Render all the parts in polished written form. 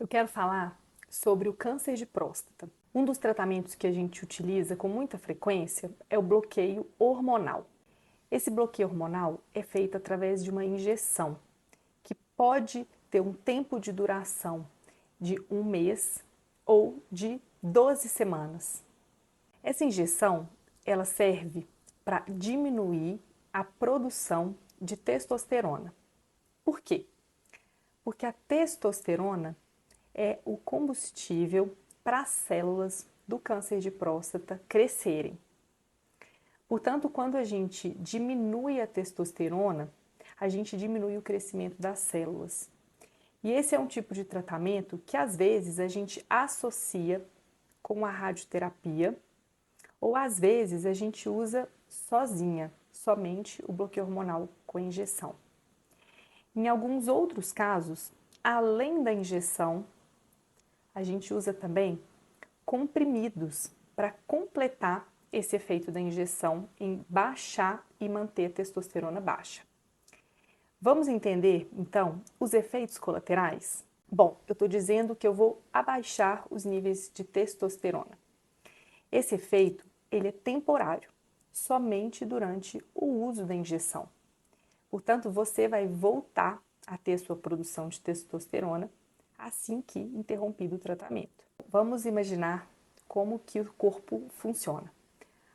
Eu quero falar sobre o câncer de próstata. Um dos tratamentos que a gente utiliza com muita frequência é o bloqueio hormonal. Esse bloqueio hormonal é feito através de uma injeção, que pode ter um tempo de duração de 1 mês ou de 12 semanas. Essa injeção, ela serve para diminuir a produção de testosterona. Por quê? Porque a testosterona é o combustível para as células do câncer de próstata crescerem. Portanto, quando a gente diminui a testosterona, a gente diminui o crescimento das células. E esse é um tipo de tratamento que às vezes a gente associa com a radioterapia, ou às vezes a gente usa sozinha, somente o bloqueio hormonal com injeção. Em alguns outros casos, além da injeção, a gente usa também comprimidos para completar esse efeito da injeção em baixar e manter a testosterona baixa. Vamos entender, então, os efeitos colaterais? Bom, eu estou dizendo que eu vou abaixar os níveis de testosterona. Esse efeito, ele é temporário, somente durante o uso da injeção. Portanto, você vai voltar a ter sua produção de testosterona assim que interrompido o tratamento. Vamos imaginar como que o corpo funciona.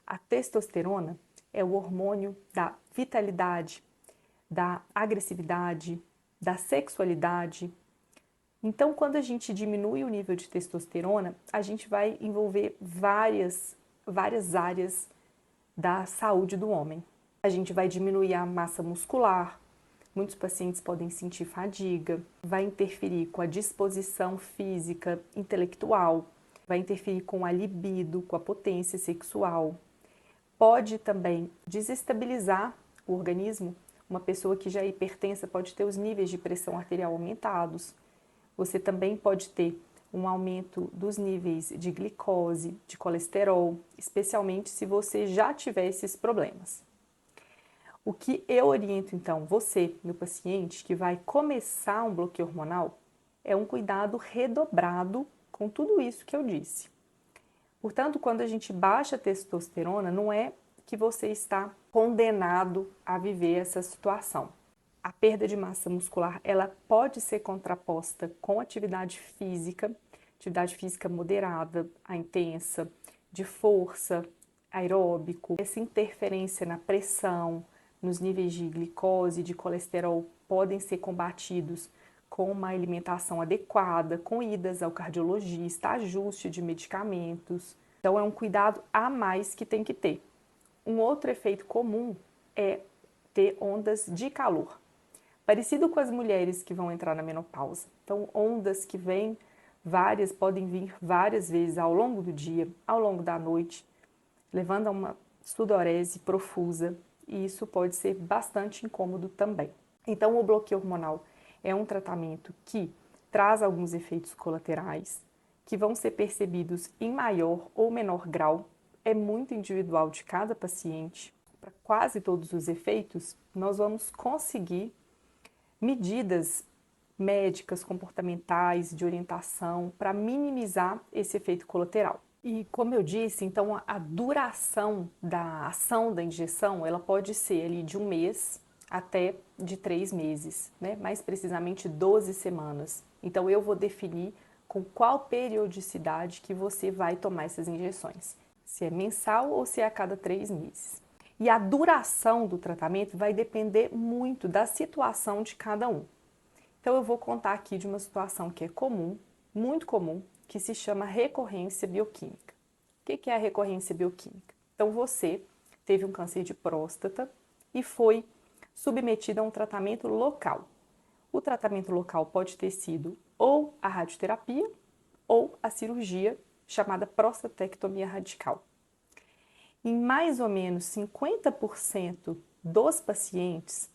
A testosterona é o hormônio da vitalidade, da agressividade, da sexualidade. Então, quando a gente diminui o nível de testosterona, a gente vai envolver várias áreas da saúde do homem. A gente vai diminuir a massa muscular, muitos pacientes podem sentir fadiga, vai interferir com a disposição física, intelectual, vai interferir com a libido, com a potência sexual. Pode também desestabilizar o organismo. Uma pessoa que já é hipertensa pode ter os níveis de pressão arterial aumentados. Você também pode ter um aumento dos níveis de glicose, de colesterol, especialmente se você já tiver esses problemas. O que eu oriento, então, você, meu paciente, que vai começar um bloqueio hormonal, é um cuidado redobrado com tudo isso que eu disse. Portanto, quando a gente baixa a testosterona, não é que você está condenado a viver essa situação. A perda de massa muscular, ela pode ser contraposta com atividade física moderada a intensa, de força, aeróbico. Essa interferência na pressão, nos níveis de glicose e de colesterol podem ser combatidos com uma alimentação adequada, com idas ao cardiologista, ajuste de medicamentos. Então é um cuidado a mais que tem que ter. Um outro efeito comum é ter ondas de calor, parecido com as mulheres que vão entrar na menopausa. Então ondas que vêm podem vir várias vezes ao longo do dia, ao longo da noite, levando a uma sudorese profusa, e isso pode ser bastante incômodo também. Então, o bloqueio hormonal é um tratamento que traz alguns efeitos colaterais, que vão ser percebidos em maior ou menor grau, é muito individual de cada paciente. Para quase todos os efeitos, nós vamos conseguir medidas médicas, comportamentais, de orientação, para minimizar esse efeito colateral. E como eu disse, então a duração da ação da injeção, ela pode ser ali de 1 mês até de 3 meses, né? Mais precisamente 12 semanas. Então eu vou definir com qual periodicidade que você vai tomar essas injeções. Se é mensal ou se é a cada 3 meses. E a duração do tratamento vai depender muito da situação de cada um. Então eu vou contar aqui de uma situação que é comum, muito comum, que se chama recorrência bioquímica. O que é a recorrência bioquímica? Então você teve um câncer de próstata e foi submetido a um tratamento local. O tratamento local pode ter sido ou a radioterapia ou a cirurgia chamada prostatectomia radical. Em mais ou menos 50% dos pacientes,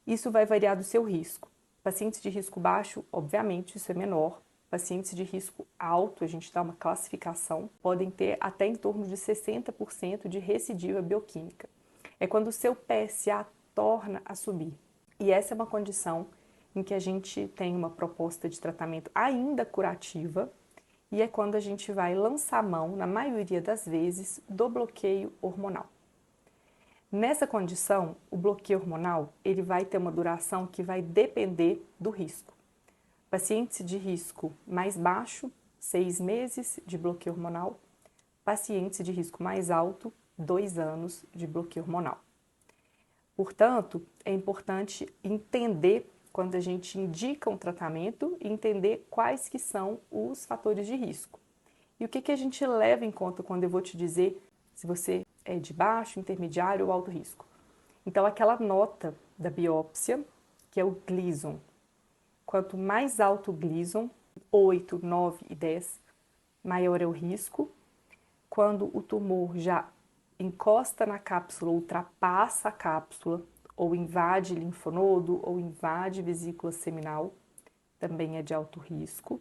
isso vai variar do seu risco. Pacientes de risco baixo, obviamente, isso é menor. Pacientes de risco alto, a gente dá uma classificação, podem ter até em torno de 60% de recidiva bioquímica. É quando o seu PSA torna a subir. E essa é uma condição em que a gente tem uma proposta de tratamento ainda curativa, e é quando a gente vai lançar mão, na maioria das vezes, do bloqueio hormonal. Nessa condição, o bloqueio hormonal ele vai ter uma duração que vai depender do risco. Pacientes de risco mais baixo, 6 meses de bloqueio hormonal. Pacientes de risco mais alto, 2 anos de bloqueio hormonal. Portanto, é importante entender quando a gente indica um tratamento e entender quais que são os fatores de risco. E o que a gente leva em conta quando eu vou te dizer se você é de baixo, intermediário ou alto risco. Então, aquela nota da biópsia, que é o Gleason. Quanto mais alto o Gleason, 8, 9 e 10, maior é o risco. Quando o tumor já encosta na cápsula, ultrapassa a cápsula, ou invade linfonodo, ou invade vesícula seminal, também é de alto risco.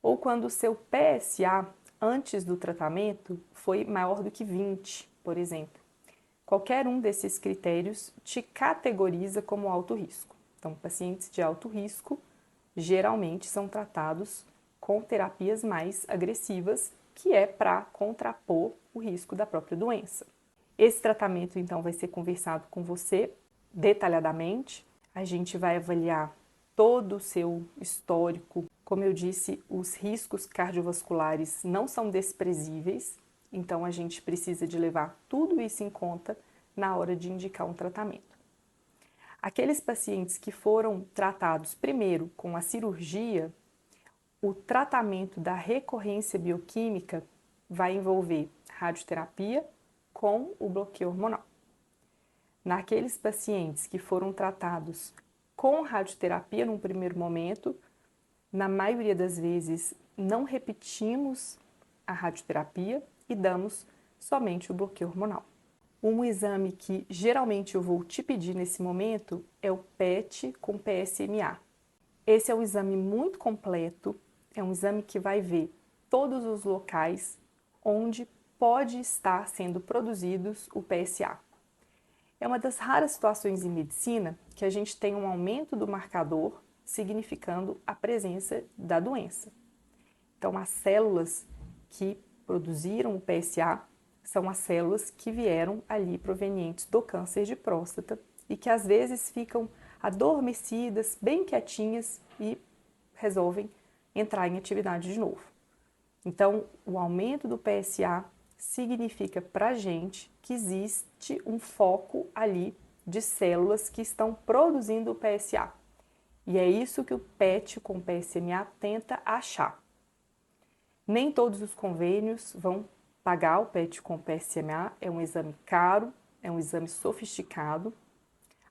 Ou quando o seu PSA, antes do tratamento, foi maior do que 20, por exemplo. Qualquer um desses critérios te categoriza como alto risco. Então, pacientes de alto risco geralmente são tratados com terapias mais agressivas, que é para contrapor o risco da própria doença. Esse tratamento, então, vai ser conversado com você detalhadamente. A gente vai avaliar todo o seu histórico. Como eu disse, os riscos cardiovasculares não são desprezíveis, então a gente precisa de levar tudo isso em conta na hora de indicar um tratamento. Aqueles pacientes que foram tratados primeiro com a cirurgia, o tratamento da recorrência bioquímica vai envolver radioterapia com o bloqueio hormonal. Naqueles pacientes que foram tratados com radioterapia num primeiro momento, na maioria das vezes não repetimos a radioterapia e damos somente o bloqueio hormonal. Um exame que geralmente eu vou te pedir nesse momento é o PET com PSMA. Esse é um exame muito completo, é um exame que vai ver todos os locais onde pode estar sendo produzidos o PSA. É uma das raras situações em medicina que a gente tem um aumento do marcador, significando a presença da doença. Então, as células que produziram o PSA são as células que vieram ali provenientes do câncer de próstata e que às vezes ficam adormecidas, bem quietinhas e resolvem entrar em atividade de novo. Então, o aumento do PSA significa para a gente que existe um foco ali de células que estão produzindo o PSA. E é isso que o PET com PSMA tenta achar. Nem todos os convênios vão pagar o PET com PSMA, é um exame caro, é um exame sofisticado.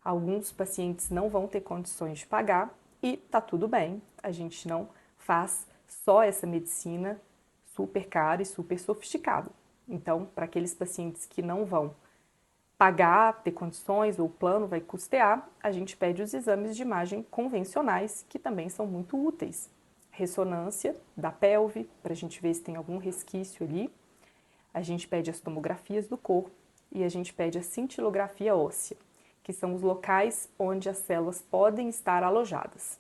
Alguns pacientes não vão ter condições de pagar e tá tudo bem, a gente não faz só essa medicina super cara e super sofisticada. Então, para aqueles pacientes que não vão pagar, ter condições ou o plano vai custear, a gente pede os exames de imagem convencionais, que também são muito úteis. Ressonância da pelve, para a gente ver se tem algum resquício ali. A gente pede as tomografias do corpo e a gente pede a cintilografia óssea, que são os locais onde as células podem estar alojadas.